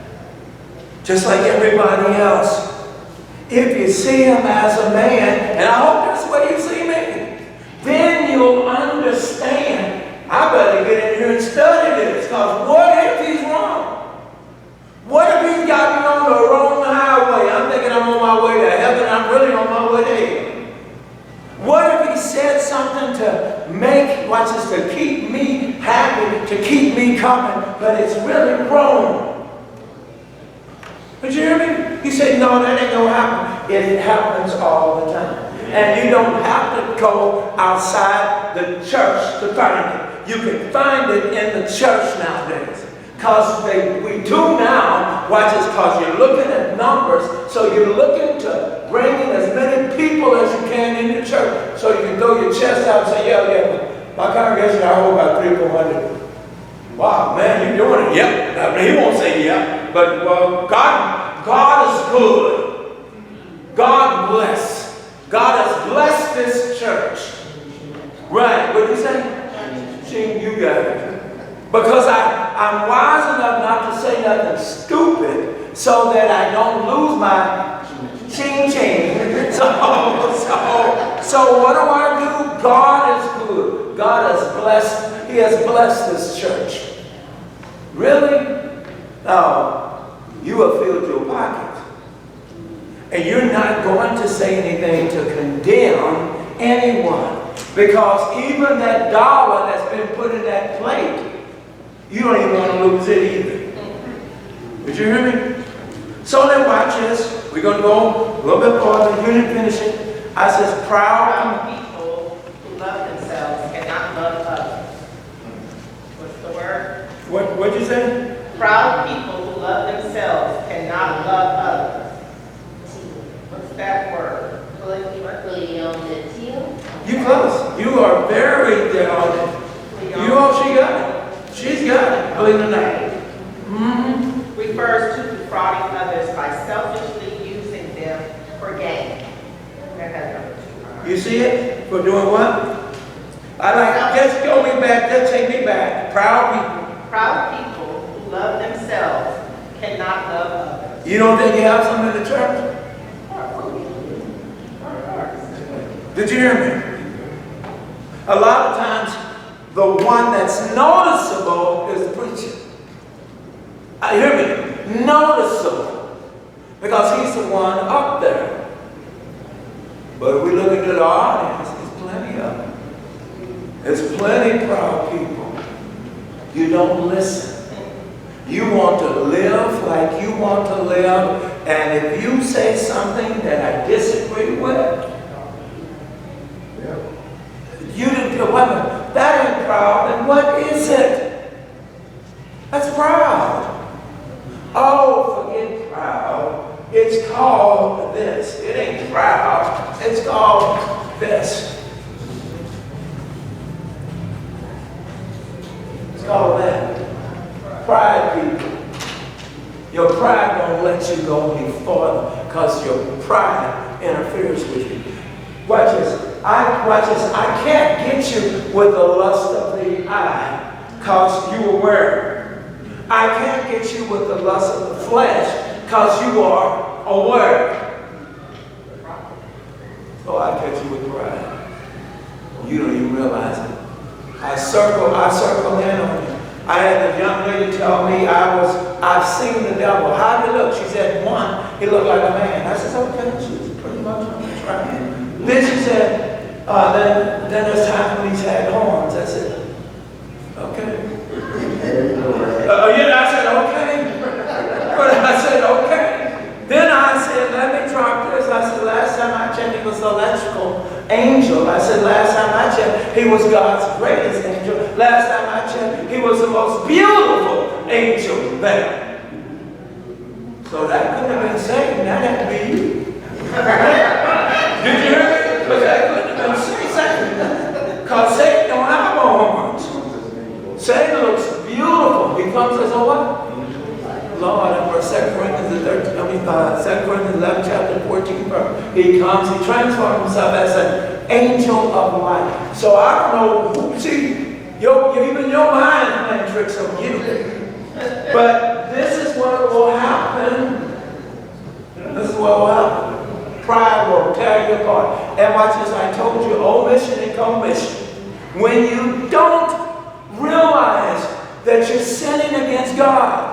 Just like everybody else. If you see him as a man, and I hope that's the way you see me, then you'll understand. I better get in here and study this, because what if he's wrong? What if he's got me on the wrong highway? I'm thinking I'm on my way to heaven, I'm really on my way to hell. What if he said something to make, watch this, to keep me happy, to keep me coming, but it's really wrong? Did you hear me? He said, no, that ain't gonna happen. It happens all the time. And you don't have to go outside the church to find it. You can find it in the church nowadays. Because we do now, watch this, because you're looking at numbers, so you're looking to bring in as many people as you can in the church. So you can throw your chest out and say, yeah, my congregation, I hold about 300 or 400. Wow, man, you're doing it. Yep. I mean, he won't say yeah, but well, God is good. God bless. God has blessed this church. Right, what did you say? Gene, you got it. Because I'm wise enough not to say nothing stupid so that I don't lose my ching. So what do I do? God is good. God has blessed, He has blessed this church. Really? Now, you have filled your pocket. And you're not going to say anything to condemn anyone. Because even that dollar that's been put in that plate, you don't even want to lose it either. Did you hear me? So then watch this. We're going to go a little bit farther. You didn't finish it. I says proud People who love themselves cannot love others. What's the word? What'd you say? Proud people who love themselves cannot love others. What's that word? You close. You are very dead on it. You all she got it. She's got it, believe it or not. Mm-hmm. Refers to defrauding others by selfishly using them for gain. You see it? For doing what? Just go me back, just take me back. Proud people. Proud people who love themselves cannot love others. You don't think you have some in the church? Did you hear me? A lot of times, the one that's noticeable is the preacher. I hear me? Noticeable. Because he's the one up there. But if we look into the audience, there's plenty of them. There's plenty of proud people. You don't listen. You want to live like you want to live. And if you say something that I disagree with, you didn't feel women. That ain't proud. Then what is it? That's proud. Oh, forget proud. It's called this. It ain't proud. It's called this. It's called that. Pride people. Your pride don't let you go any farther because your pride interferes with you. Watch this. I can't get you with the lust of the eye because you are aware. I can't get you with the lust of the flesh because you are aware. So I catch you with pride. You don't even realize it. I circle in on you. I had a young lady tell me I've seen the devil. How did he look? She said, one, he looked like a man. I said, okay, she's pretty much on the track. Then she said, then there's times when he's had horns. I said, okay. I said, okay. But I said, okay. Then I said, let me drop this. I said, last time I checked, he was the electrical angel. I said, last time I checked, he was God's greatest angel. Last time I checked, he was the most beautiful angel there. So that couldn't have been Satan. That had to be you. Did you hear me? Because that couldn't have been Satan. Because Satan don't have horns. Satan looks beautiful. He comes as a what? Lord, and verse 2 Corinthians 11, chapter 14 verse. He comes, he transforms himself as an angel of light. So I don't know who, see, even your mind playing tricks on you. But this is what will happen. This is what will happen. Pride will tear you apart. And watch this, I told you, omission and commission. When you don't realize that you're sinning against God,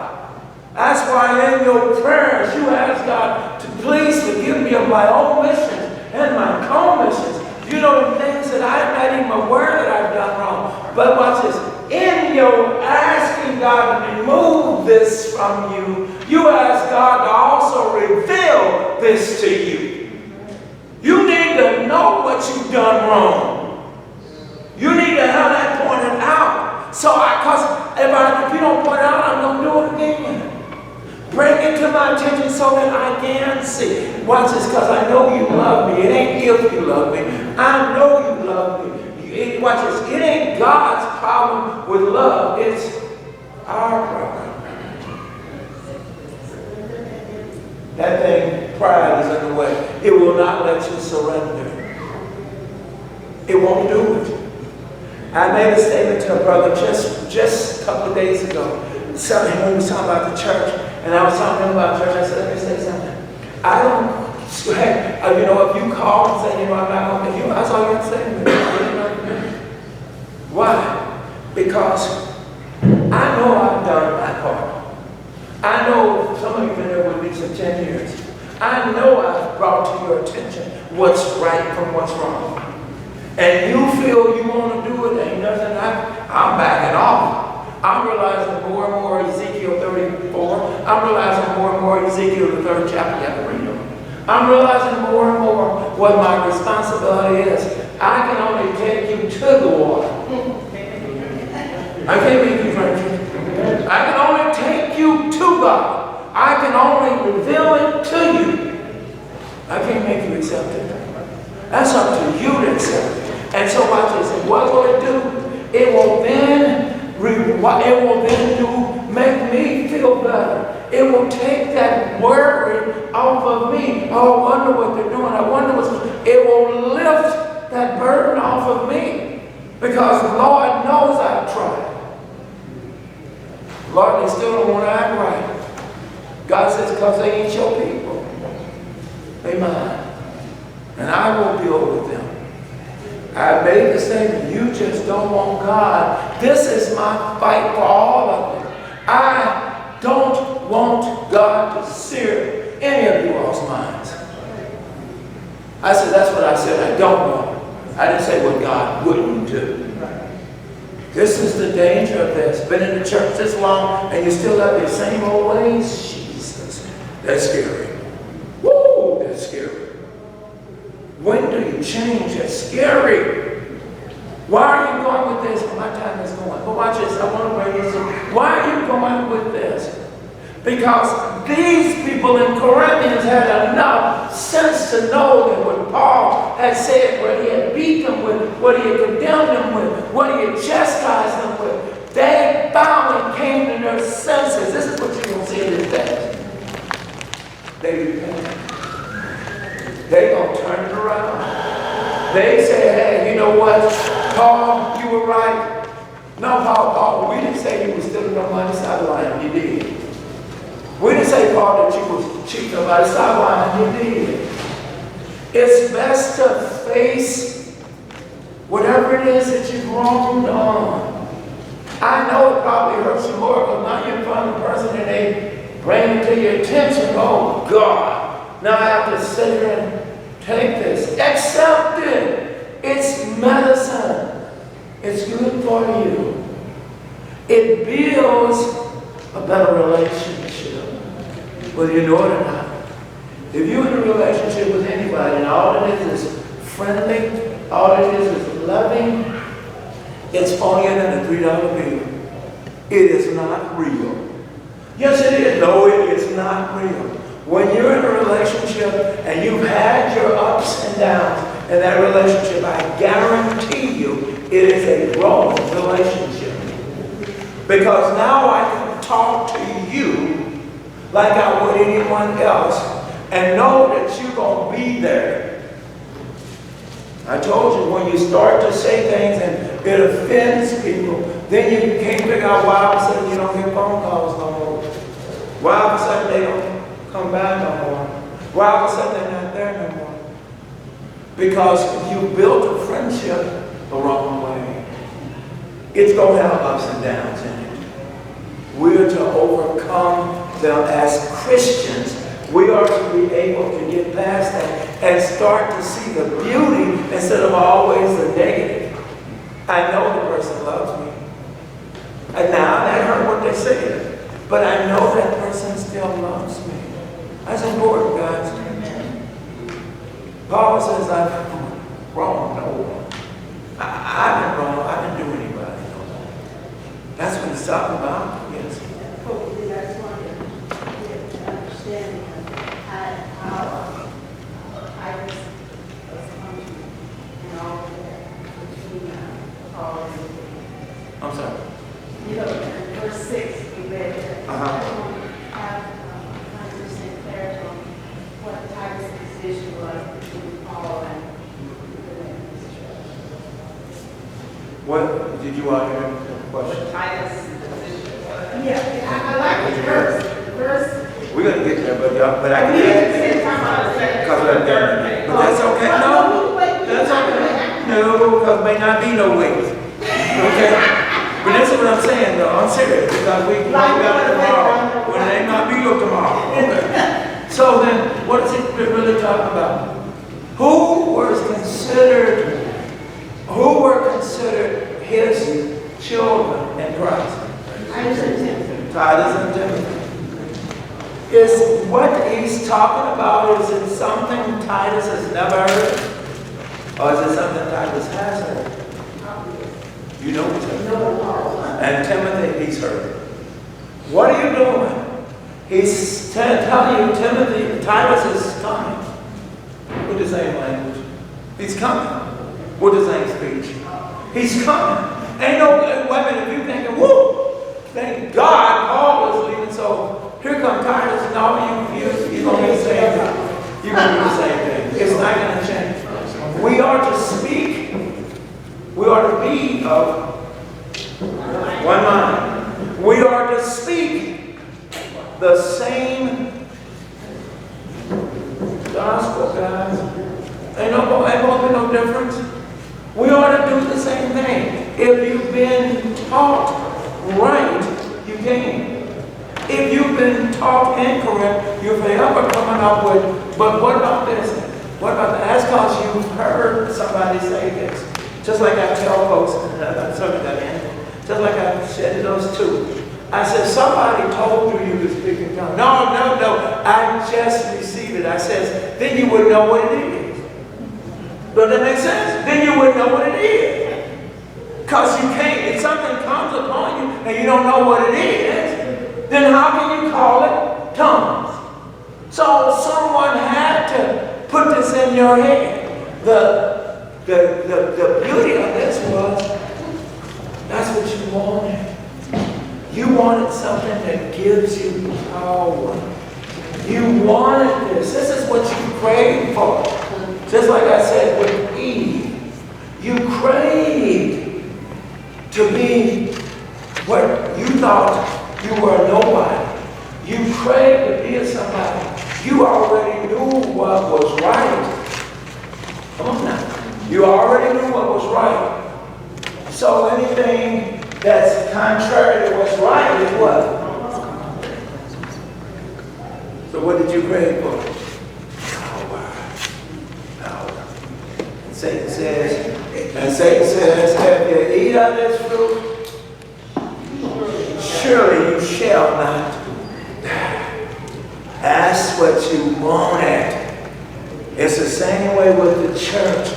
that's why in your prayers you ask God to please forgive me of my omissions and my commissions. You know, the things that I'm not even aware that I've done wrong. But watch this. In your asking God to remove this from you, you ask God to also reveal this to you. You need to know what you've done wrong. You need to have that pointed out. So if you don't point it out, I'm going to do it again. Bring it to my attention so that I can see. Watch this, because I know you love me. It ain't if you love me. I know you love me. Watch this. It ain't God's problem with love. It's our problem. That thing, pride, is in the way. It will not let you surrender. It won't do it. I made a statement to a brother just a couple of days ago. Something when we was talking about the church, and I was talking to him about church. I said, let me say something. I don't, hey, if you call and say, I'm not going to you, that's all you have to say. Why? Because I know I've done my part. I know some of you have been there with me for 10 years. I know I've brought to your attention what's right from what's wrong. And you feel you want to do it, ain't nothing, I'm backing off. I'm realizing more and more Ezekiel 34. I'm realizing more and more Ezekiel the 3rd chapter. You have to read them. I'm realizing more and more what my responsibility is. I can only take you to the water. I can't make you drink it. I can only take you to God. I can only reveal it to you. I can't make you accept it. That's up to you to accept it. And so watch this. What will it do? It will then make me feel better. It will take that worry off of me. Oh, I wonder what they're doing. I wonder it will lift that burden off of me. Because Lord knows I've tried. Lord, they still don't want to act right. God says, because they ain't your people. They mine. And I will deal with them. I made the statement, you just don't want God. This is my fight for all of it. I don't want God to sear any of you all's minds. I said, that's what I said, I don't want. I didn't say what God wouldn't do. This is the danger of this. Been in the church this long and you still have your same old ways? Jesus, that's scary. Woo, that's scary. When do you change? It's scary. Why are you going with this? My time is going. But watch this. I want to bring this in. Why are you going with this? Because these people in Corinthians had enough sense to know that what Paul had said, what he had beat them with, what he had condemned them with, what he had chastised them with, they finally came to their senses. This is what you're going to see in this text. They repented. They're going to turn it around. They say, hey, you know what? Paul, you were right. No, Paul, we didn't say you were stealing no money. Stop lying. You did. We didn't say, Paul, that you were cheating nobody. Stop lying. You did. It's best to face whatever it is that you've wronged on. I know it probably hurts you more because now you're in front of the person and they bring it to your attention. Oh, God. Now I have to sit here and take this. Accept it. It's medicine. It's good for you. It builds a better relationship, whether you know it or not. If you're in a relationship with anybody and all it is friendly, all it is loving, it's funnier than a $3 bill. It is not real. Yes, it is. No, it is not real. When you're in a relationship and you've had your ups and downs in that relationship, I guarantee you it is a growing relationship. Because now I can talk to you like I would anyone else and know that you're going to be there. I told you, when you start to say things and it offends people, then you can't figure out why all of a sudden you don't get phone calls no more. Why all of a sudden they don't come back no more. Why all of a sudden they're not there no more? Because you built a friendship the wrong way. It's going to have ups and downs in it. We're to overcome them as Christians. We are to be able to get past that and start to see the beauty instead of always the negative. I know the person loves me. And now that hurt what they said. But I know that person still loves me. That's important, guys. Paul says, I've wronged no one. I didn't wrong, I didn't do anybody no wrong. That's what he's talking about, yes. Oh, then I just wanted to get an understanding of how Titus was functioning and all of that between Paul and I'm sorry. you know, in verse 6, we read that. Uh-huh. I just want to have 100% clarity on what Titus' position was between Paul and the administration. What, did you want to hear the question? Yeah, I like the verse. The verse. We're gonna get there, but I can't. Because I'm done. But that's okay, no, that's okay. No, because may not be no wait. Okay? But that's what I'm saying though, I'm serious, because we got it tomorrow, when it may not be no tomorrow. Okay? So then, what is it really talking about? Who were considered his children in Christ? Titus and Timothy. Is what he's talking about, is it something Titus has never heard? Or is it something Titus has heard? You know Timothy. And Timothy, he's heard. What are you doing? He's telling you, Timothy, Titus is coming with the same language. He's coming with the same speech. He's coming. Ain't no, wait a minute, if you thinking, whoo, thank God Paul was leaving, so here come Titus, no, you're going to do the same thing. You're going to do the same thing. It's not going to change. We are to speak. We are to be of one mind. We are to speak the same gospel, guys. Ain't going to be no difference. We ought to do the same thing. If you've been taught right, you can. If you've been taught incorrect, you're forever coming up with, but what about this? What about that? That's because you've heard somebody say this. Just like I tell folks, just like I said to those two. I said, somebody told you you could speak in tongues. No, I just received it. I said, then you would know what it is. Does that make sense? Then you would know what it is. Because you can't, if something comes upon you and you don't know what it is, then how can you call it tongues? So someone had to put this in your head. The beauty of this was, that's what you wanted. You wanted something that gives you power. You wanted this. This is what you prayed for. Just like I said with Eve. You craved to be what you thought you were nobody. You craved to be somebody. You already knew what was right. Come on now. You already knew what was right. So anything that's contrary to what's right is what? So what did you crave for? Power. Satan says, if you eat of this fruit, surely you shall not die. That's what you wanted. It's the same way with the church.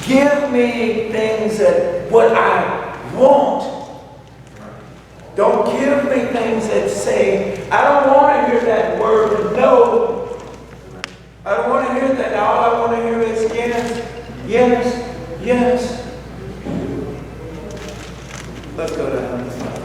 Give me things that what I want. Don't give me things that say, I don't want to hear that word no. I don't want to hear that. All I want to hear is yes, yes, yes. Let's go to Him.